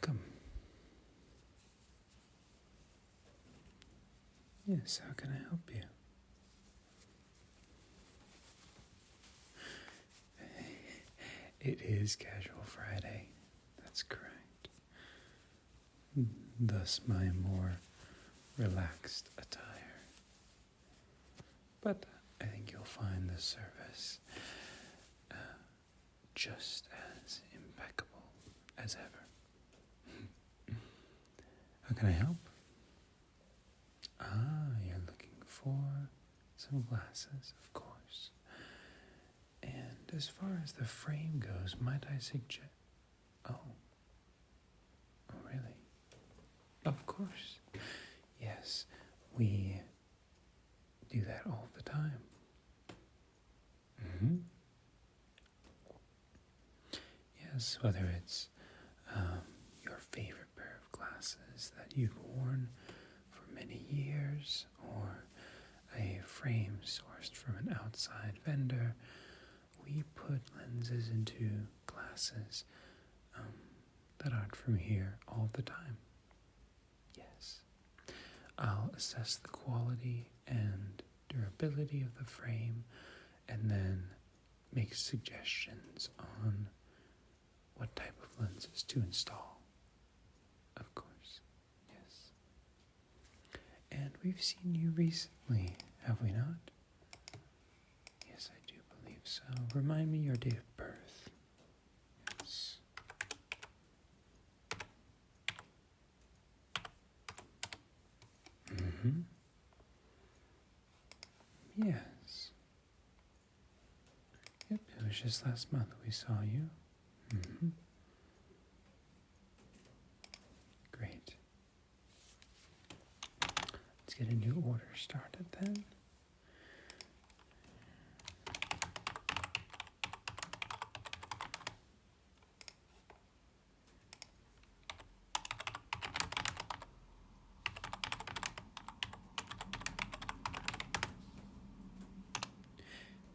Welcome. Yes, how can I help you? It is Casual Friday. That's correct. Thus my more relaxed attire. But I think you'll find the service just as impeccable as ever. How can I help? You're looking for some glasses, of course. And as far as the frame goes, might I suggest... Oh, really? Of course. Yes, we do that all the time. Yes, whether it's your favorite pair of glasses that you've worn for many years, or a frame sourced from an outside vendor, we put lenses into glasses that aren't from here all the time. Yes. I'll assess the quality and durability of the frame and then make suggestions on what type of lenses to install. Of course, yes. And we've seen you recently, have we not? Yes, I do believe so. Remind me your date of birth. Yes. Yes. Yep, it was just last month we saw you. Great. Let's get a new order started then.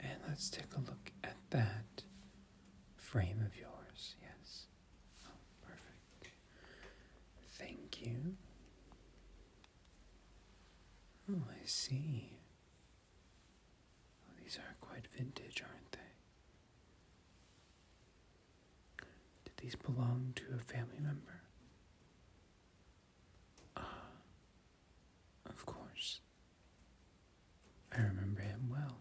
And let's take a look at that frame of yours. Yes. Oh, perfect. Thank you. Oh, I see. Oh, these are quite vintage, aren't they? Did these belong to a family member? Of course. I remember him well.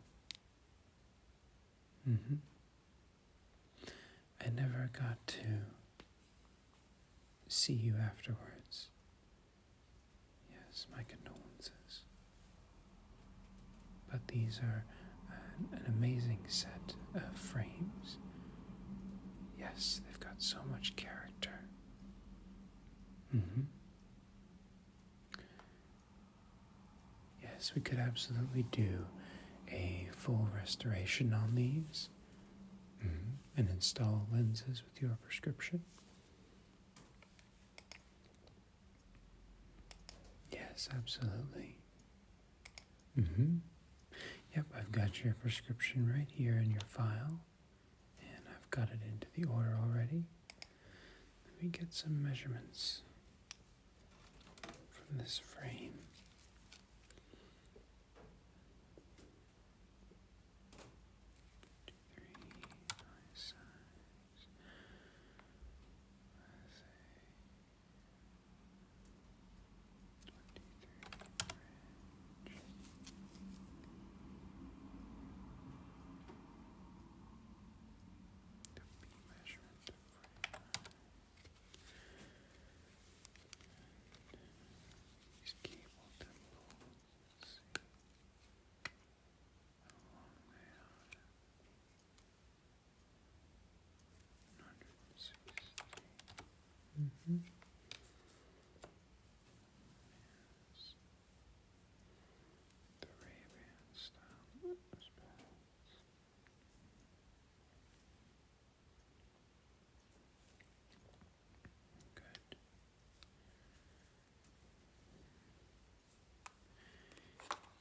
I never got to see you afterwards. Yes, my condolences. But these are an amazing set of frames. Yes, they've got so much character. Yes, we could absolutely do a full restoration on these and install lenses with your prescription. Yes, absolutely. Yep, I've got your prescription right here in your file, and I've got it into the order already. Let me get some measurements from this frame.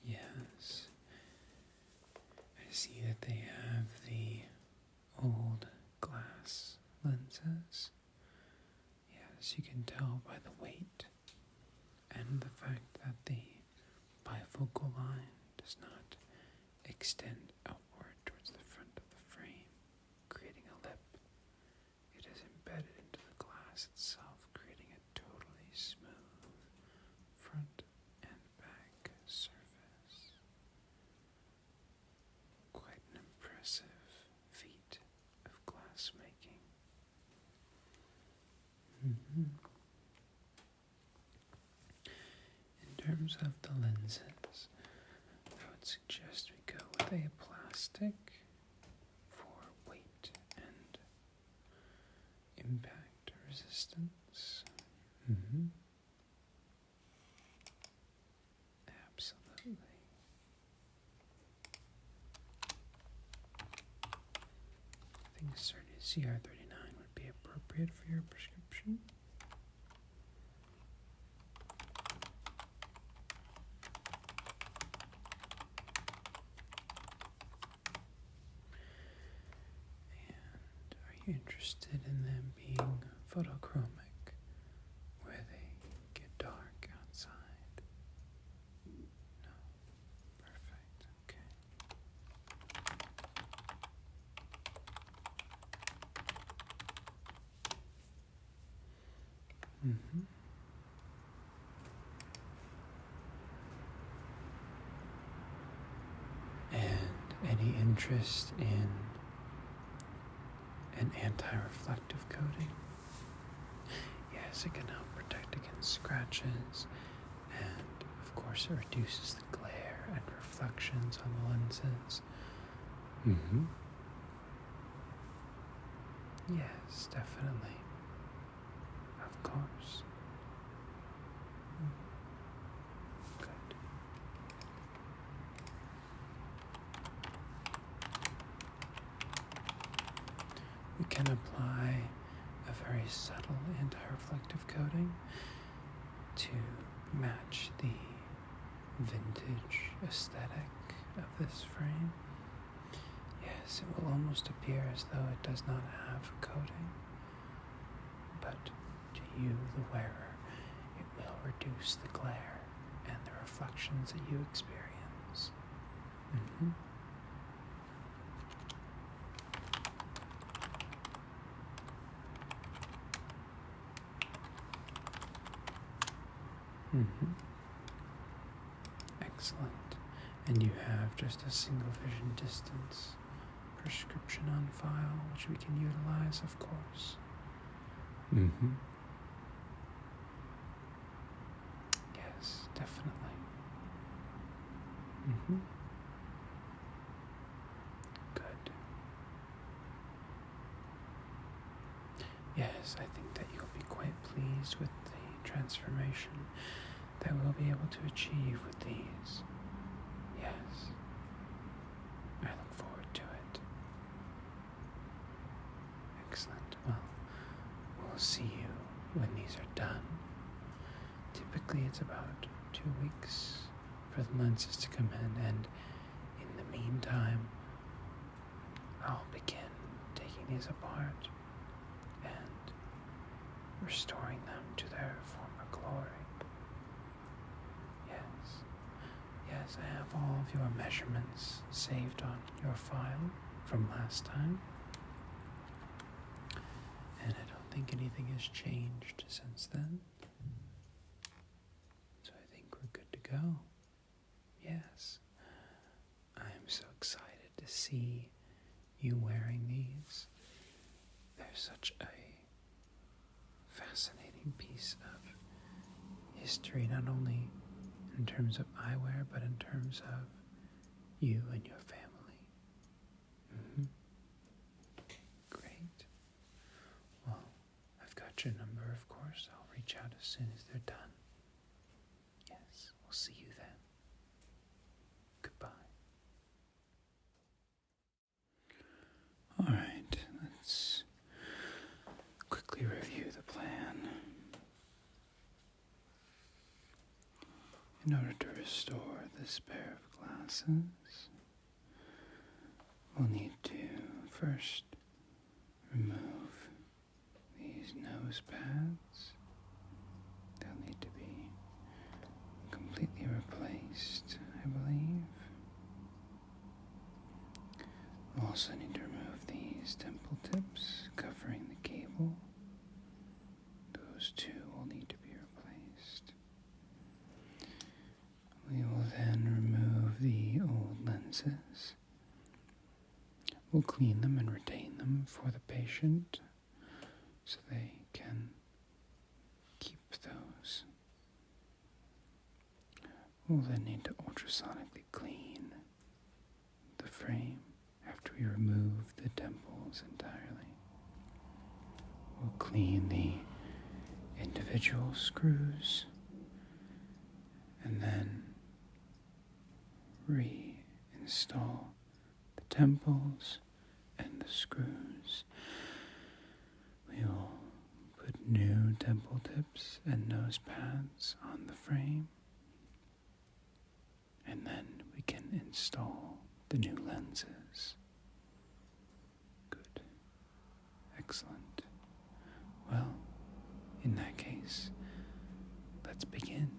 Yes, I see that they have the old glass lenses. Yes, as you can tell by the weight and the fact that the bifocal line does not extend outward towards the front of the frame, creating a lip. It is embedded into the glass itself, creating a totally smooth front and back surface. Quite an impressive feat of glass making. In terms of the lenses, I would suggest we go with a plastic for weight and impact resistance. Absolutely. I think certainly CR39 would be appropriate for your prescription. Are you interested in them being photochromic, where they get dark outside? No? Perfect, okay. And any interest in an anti-reflective coating? Yes, it can help protect against scratches, and of course it reduces the glare and reflections on the lenses. Yes, definitely. Of course. Good. We can apply a very subtle anti-reflective coating to match the vintage aesthetic of this frame. Yes, it will almost appear as though it does not have a coating, but to you, the wearer, it will reduce the glare and the reflections that you experience. Excellent. And you have just a single vision distance prescription on file, which we can utilize, of course. Yes, definitely. Good. Yes, I think that you'll be quite pleased with the transformation that we'll be able to achieve with these. Yes. I look forward to it. Excellent. Well, we'll see you when these are done. Typically it's about 2 weeks for the lenses to come in, and in the meantime, I'll begin taking these apart and restoring them to their former glory. Yes, I have all of your measurements saved on your file from last time, and I don't think anything has changed since then, so I think we're good to go. Yes, I am so excited to see you wearing these. They're such a fascinating piece of history, not only in terms of eyewear, but in terms of you and your family. Great. Well, I've got your number, of course. I'll reach out as soon as they're done. Yes, we'll see you then. Goodbye. All right, let's quickly review the plan. In order to restore this pair of glasses, we'll need to first remove these nose pads replaced, I believe. We'll also need to remove these temple tips covering the cable. Those two will need to be replaced. We will then remove the old lenses. We'll clean them and retain them for the patient so they can keep those. We'll then need to ultrasonically clean the frame after we remove the temples entirely. We'll clean the individual screws and then reinstall the temples and the screws. We will put new temple tips and nose pads on the frame, and then we can install the new lenses. Good. Excellent. Well, in that case, let's begin.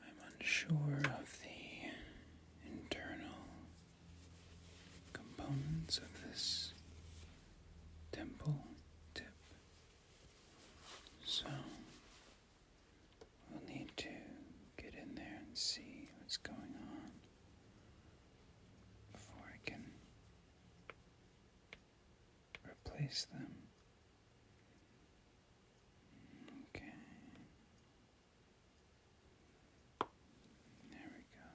I'm unsure of the internal components of this temple tip, so we'll need to get in there and see what's going on before I can replace them. Okay. There we go.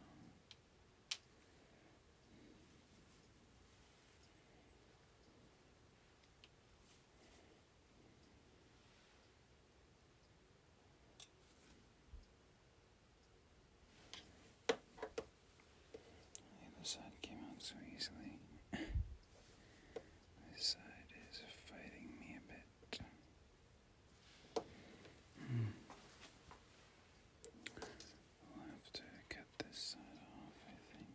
The other side came out so easily. This side is fighting me a bit. I'll have to cut this side off, I think.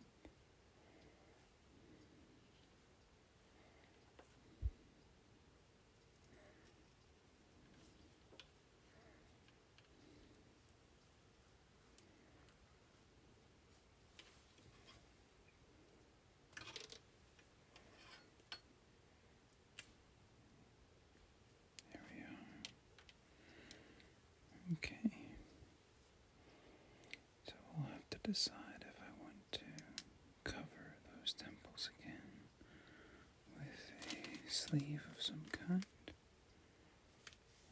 There we are. Okay. So we'll have to decide if I want to cover those temples again with a sleeve of some kind,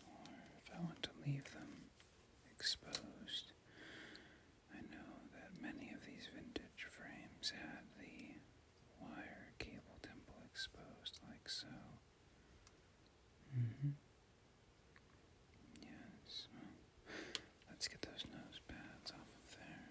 or if I want to leave them exposed. I know that many of these vintage frames had the wire cable temple exposed like so. Yes, well, let's get those nose pads off of there.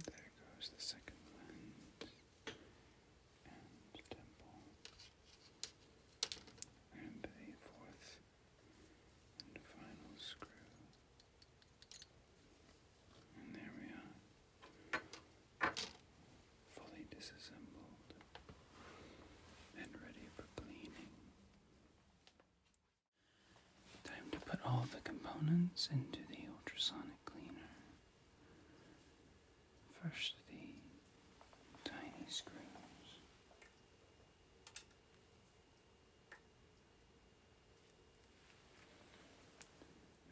There goes the second lens and temple, and the fourth and final screw. And there we are, fully disassembled and ready for cleaning. Time to put all the components into the ultrasonic cleaner. First, the tiny screws.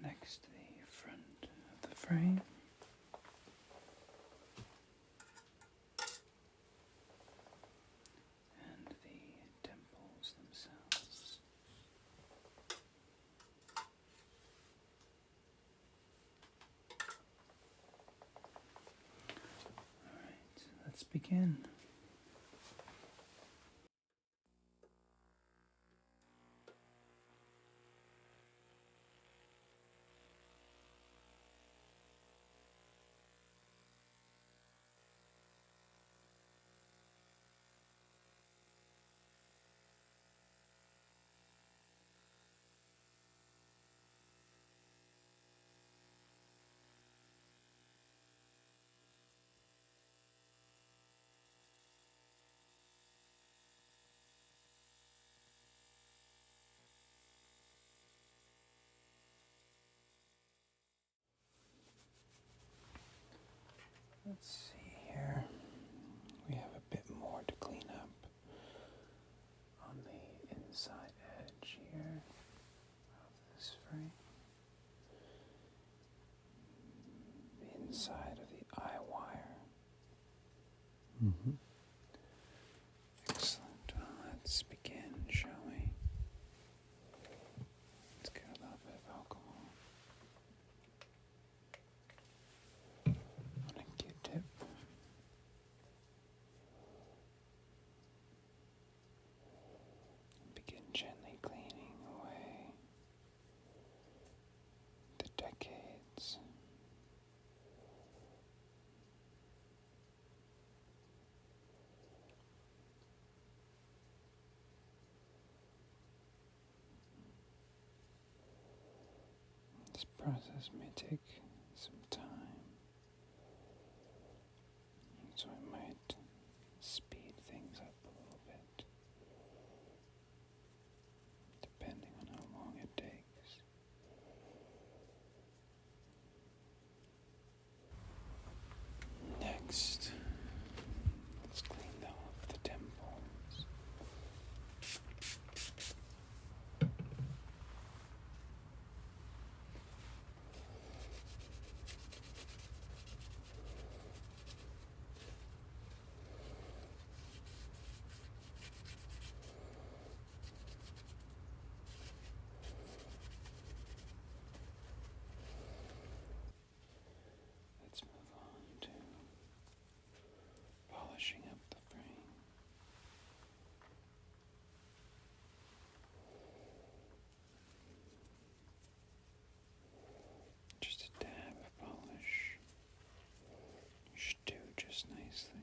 Next, the front of the frame. And the temples themselves. Alright, let's begin. Let's see here. We have a bit more to clean up on the inside edge here of this frame. The inside of the eye wire. Excellent. Well, let's begin, shall we? Let's get a little bit of alcohol on a Q-tip. Begin gently cleaning away the decades This process may take some time, so I might speed things up a little bit, depending on how long it takes. Next, let's clean off the temples. Let's move on to polishing up the frame. Just a dab of polish should do just nicely.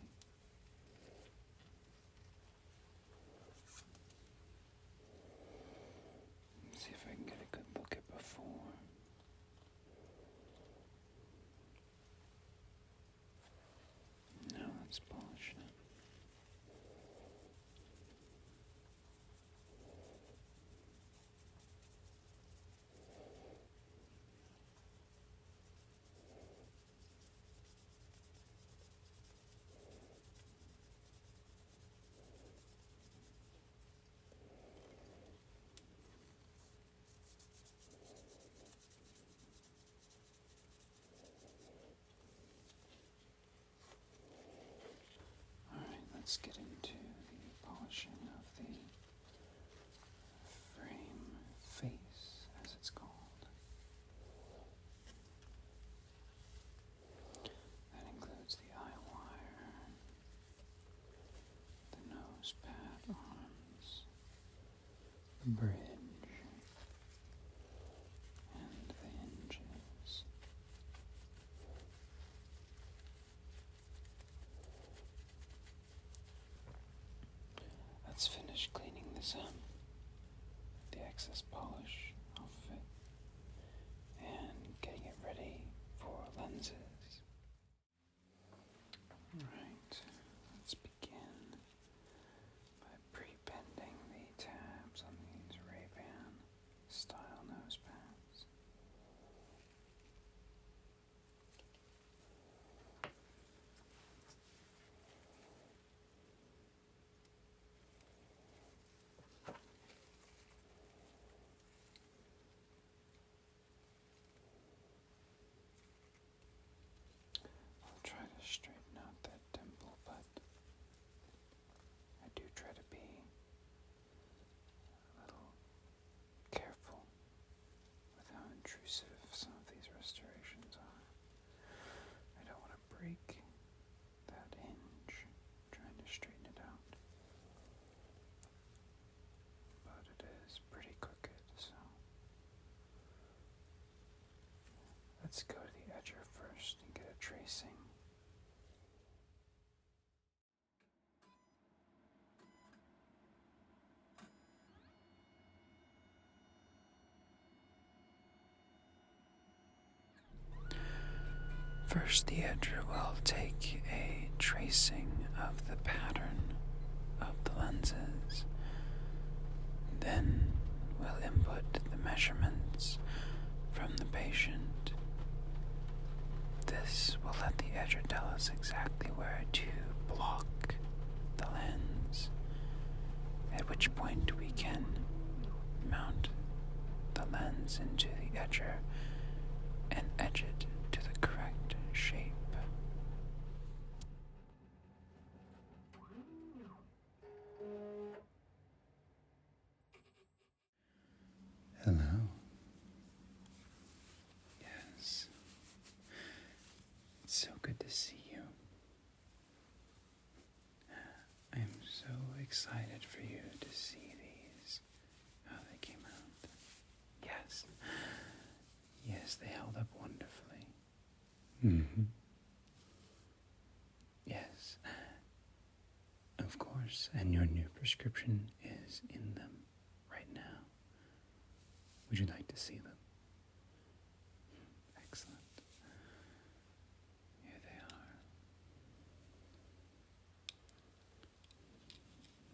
Let's see if I can get a good look at before. Now let's polish it. Let's get into the polishing of the frame face, as it's called. That includes the eye wire, the nose pad arms, the bridge, and the hinges. is the excess polish off of it and getting it ready for lenses. Alright, let's begin by pre-bending the tabs on these Ray-Ban style nose pads. I'll try to straighten out that dimple, but I do try to be a little careful with how intrusive some of these restorations are. I don't want to break that hinge trying to straighten it out, but it is pretty crooked, so let's go to the edger first and get a tracing. First, the edger will take a tracing of the pattern of the lenses. Then we'll input the measurements from the patient. This will let the edger tell us exactly where to block the lens, at which point we can mount the lens into the edger and edge it to the correct shape. Hello. Yes. It's so good to see you. I'm so excited for you to see these, how they came out. Yes. Yes, they held up wonderfully. Mm-hmm. Yes. Of course, and your new prescription is in them right now. Would you like to see them? Excellent. Here they are.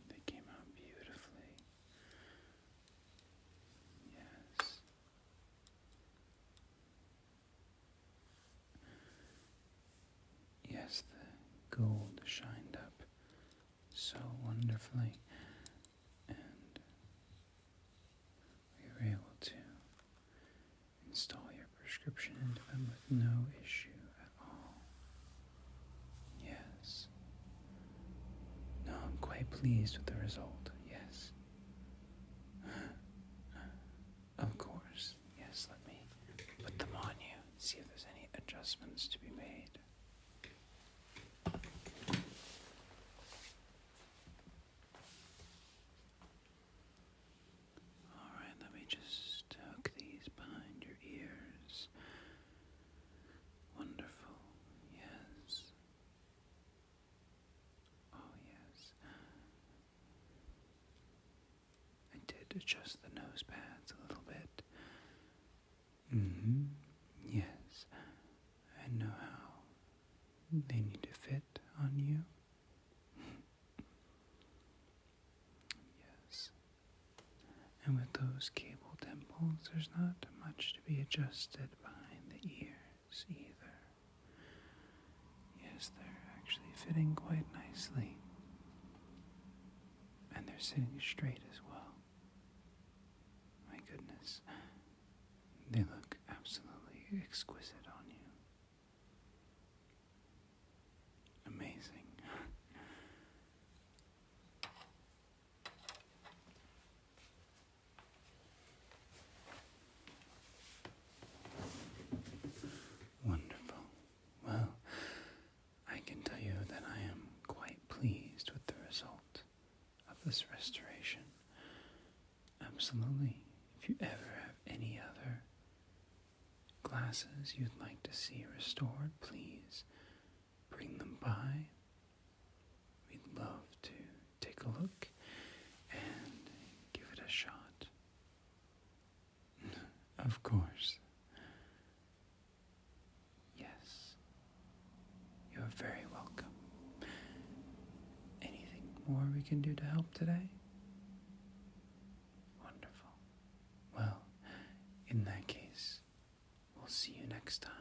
They came out beautifully. Yes. Yes, the gold shined up so wonderfully, and we were able to install your prescription into them with no issue at all. Yes. No, I'm quite pleased with the result, yes. Of course, yes, let me put them on you, see if there's any adjustments to be made. Alright, let me just hook these behind your ears. Wonderful, yes. Oh, yes. I did adjust the nose pads a little bit. Mm-hmm. Yes. I know how they need to fit on you. Yes. And with those cable dimples, there's not much to be adjusted behind the ears either. Yes, they're actually fitting quite nicely. And they're sitting straight as well. My goodness. They look absolutely exquisite on you. Amazing. Wonderful. Well, I can tell you that I am quite pleased with the result of this restoration. Absolutely. If you ever have any other glasses you'd like to see restored, please bring them by. We'd love to take a look and more we can do to help today? Wonderful. Well, in that case, we'll see you next time.